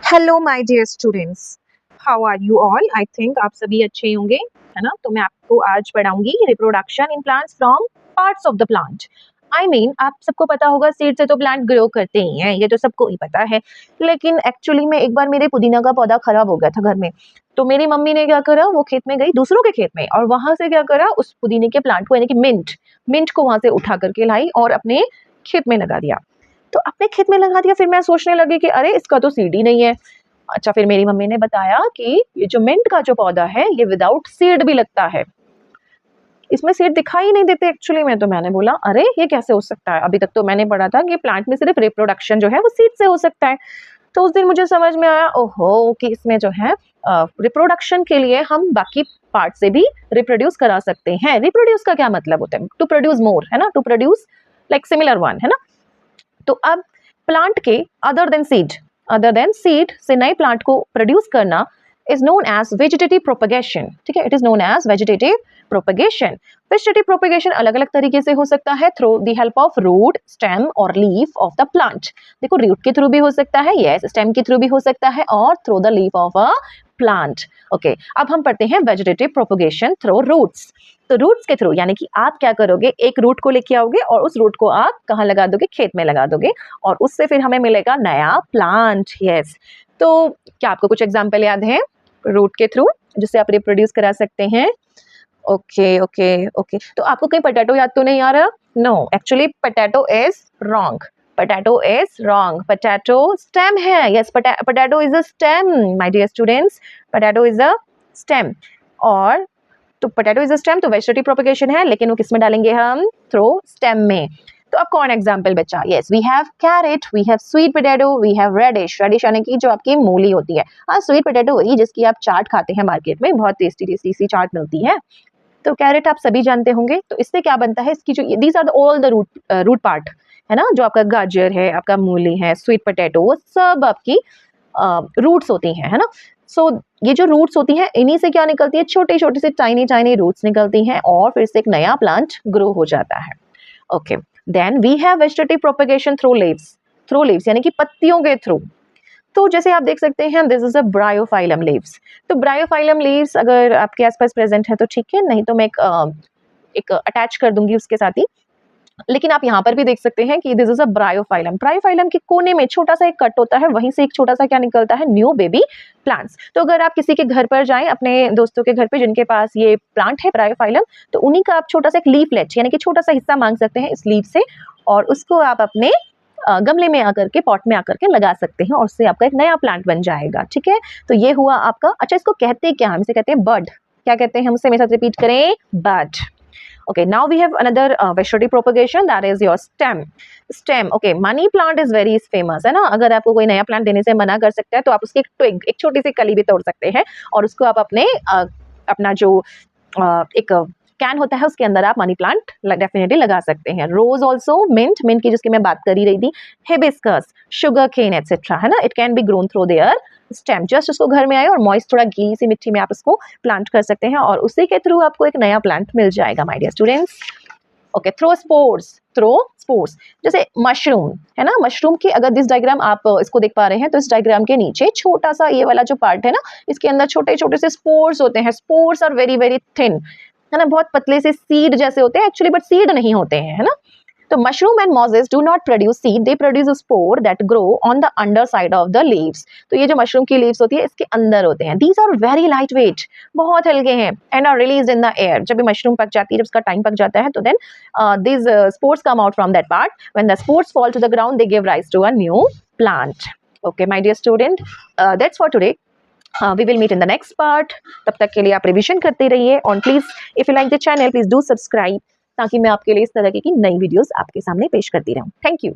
Hello my dear students, how are you all? I think आप सभी अच्छे होंगे, है ना। तो मैं आपको आज पढ़ाऊंगी reproduction in plants from parts of the plant. I mean आप सबको पता होगा सीड से तो प्लांट ग्रो करते ही हैं, ये तो सबको ही पता है। लेकिन एक्चुअली में एक बार मेरे पुदीना का पौधा खराब हो गया था घर में। तो मेरी मम्मी ने क्या करा, वो खेत में गई, दूसरों के खेत में, और वहां से क्या करा, उस पुदीने के प्लांट को यानी कि मिंट को वहां से उठा करके लाई और अपने खेत में लगा दिया। तो अपने खेत में लगा दिया। फिर मैं सोचने लगी कि अरे इसका तो सीड ही नहीं है। अच्छा, फिर मेरी मम्मी ने बताया कि ये जो मिंट का जो पौधा है ये विदाउट सीड भी लगता है, इसमें सीड दिखाई नहीं देते एक्चुअली में। तो मैंने बोला अरे ये कैसे हो सकता है, अभी तक तो मैंने पढ़ा था कि प्लांट में सिर्फ रिप्रोडक्शन जो है वो सीड से हो सकता है। तो उस दिन मुझे समझ में आया, ओहो, कि इसमें जो है रिप्रोडक्शन के लिए हम बाकी पार्ट से भी रिप्रोड्यूस करा सकते हैं। रिप्रोड्यूस का क्या मतलब होता है? टू प्रोड्यूस मोर, है ना, to produce like similar one, है ना। तो अब प्लांट के अदर देन सीड से नए प्लांट को प्रोड्यूस करना is known as vegetative propagation. ठीक है, it is known as vegetative propagation. Vegetative propagation अलग अलग तरीके से हो सकता है, through the help of root, stem और लीफ ऑफ द प्लांट। देखो, रूट के थ्रू भी हो सकता है, यस, स्टेम के थ्रू भी हो सकता है, और through the leaf of a plant. Okay, अब हम पढ़ते हैं वेजिटेटिव प्रोपगेशन थ्रू रूट्स। तो रूट्स के थ्रू यानी कि आप क्या करोगे, एक रूट को लेके आओगे और उस रूट को आप कहाँ लगा दोगे, खेत में लगा दोगे, और उससे फिर हमें मिलेगा नया प्लांट। यस, तो क्या आपको कुछ एग्जाम्पल याद है रूट के थ्रू जिससे आप रिप्रोड्यूस करा सकते हैं? ओके ओके ओके, तो आपको कहीं पोटैटो याद तो नहीं आ रहा? No, actually potato is wrong. Potato is wrong, potato stem है। Yes, potato is a stem my dear students, potato is a stem. और तो पोटैटो इज अ स्टेम, तो वेजिटेटिव प्रोपगेशन है, लेकिन वो किस में डालेंगे हम? थ्रू स्टेम में। तो अब कौन एग्जाम्पल बचा? Yes, we have carrot, we have sweet potato, we have radish. Radish यानी कि जो आपकी मूली होती है। हाँ, स्वीट पोटैटो वही जिसकी आप चाट खाते हैं मार्केट में, बहुत टेस्टी टेस्टी सी चाट मिलती है। तो कैरेट आप सभी जानते होंगे। तो इससे क्या बनता है, इसकी जो these are all the root part, है ना। जो आपका गाजर है, आपका मूली है, स्वीट पोटैटो, वो सब आपकी रूट्स होती हैं, है ना। सो ये जो रूट्स होती हैं, इन्हीं से क्या निकलती है, छोटे छोटे से टाइनी रूट्स निकलती हैं, और फिर से एक नया प्लांट ग्रो हो जाता है। Okay, then we have vegetative propagation through leaves यानी कि पत्तियों के थ्रू। तो जैसे आप देख सकते हैं, this is a Bryophyllum leaves. तो ब्रायोफाइलम लीव्स अगर आपके आसपास प्रेजेंट है तो ठीक है, नहीं तो मैं एक अटैच कर दूंगी उसके साथ ही। लेकिन आप यहाँ पर भी देख सकते हैं कि दिस इज अ ब्रायोफाइलम के कोने में छोटा सा एक कट होता है, वहीं से एक छोटा सा क्या निकलता है, न्यू बेबी प्लांट्स। तो अगर आप किसी के घर पर जाएं, अपने दोस्तों के घर पे जिनके पास ये प्लांट है ब्रायोफाइलम, तो उन्हीं का आप छोटा सा एक लीफलेट यानी कि छोटा सा हिस्सा मांग सकते हैं इस लीफ से, और उसको आप अपने गमले में आकर के, पॉट में आकर के लगा सकते हैं, और उससे आपका एक नया प्लांट बन जाएगा। ठीक है, तो ये हुआ आपका। अच्छा, इसको कहते क्या, हम इसे कहते हैं बड। क्या कहते हैं, हमसे मेरे साथ रिपीट करें, बड। Okay, now we have another vegetative propagation, that is your stem. Okay, money plant is very famous, है ना। अगर आपको कोई नया प्लांट देने से मना कर सकता है तो आप उसकी एक ट्विग, एक छोटी सी कली भी तोड़ सकते हैं, और उसको आप अपना जो एक कैन होता है उसके अंदर आप मनी प्लांट डेफिनेटली लगा सकते हैं। रोज ऑल्सो, मिंट की जिसकी मैं बात कर ही रही थी, हिबिस्कस, शुगर केन एटसेट्रा, है ना। It can be grown through their stem. Just उसको घर में आए और मॉइस्ट थोड़ा गीली सी मिट्टी में आप उसको प्लांट कर सकते हैं, और उसी के थ्रू आपको एक नया प्लांट मिल जाएगा my dear students. Okay, through spores जैसे मशरूम, है ना। मशरूम की अगर दिस डायग्राम आप इसको देख पा रहे हैं, तो इस डायग्राम के नीचे छोटा सा ये वाला जो पार्ट है ना, इसके अंदर छोटे छोटे से स्पोर्स होते हैं। Spores are very very thin, है ना, बहुत पतले से सीड जैसे होते हैं एक्चुअली, बट सीड नहीं होते हैं, है ना। तो mushroom and mosses do not produce seed, they produce spore that grow on the underside of the leaves. तो ये जो मशरूम की लीव्स होती है इसके अंदर होते हैं। These are very light weight, बहुत हल्के हैं, and are released in the air. जब ये मशरूम पक जाती है, जब उसका टाइम पक जाता है, तो then these spores come out from that part. When the spores fall to the ground, they give rise to a new plant. Okay my dear student, that's for today. We will meet in the next part. तब तक के लिए आप revision करते रहिए, और please if you like the channel, please do subscribe, ताकि मैं आपके लिए इस तरह की नई वीडियोस आपके सामने पेश करती रहूं। Thank you.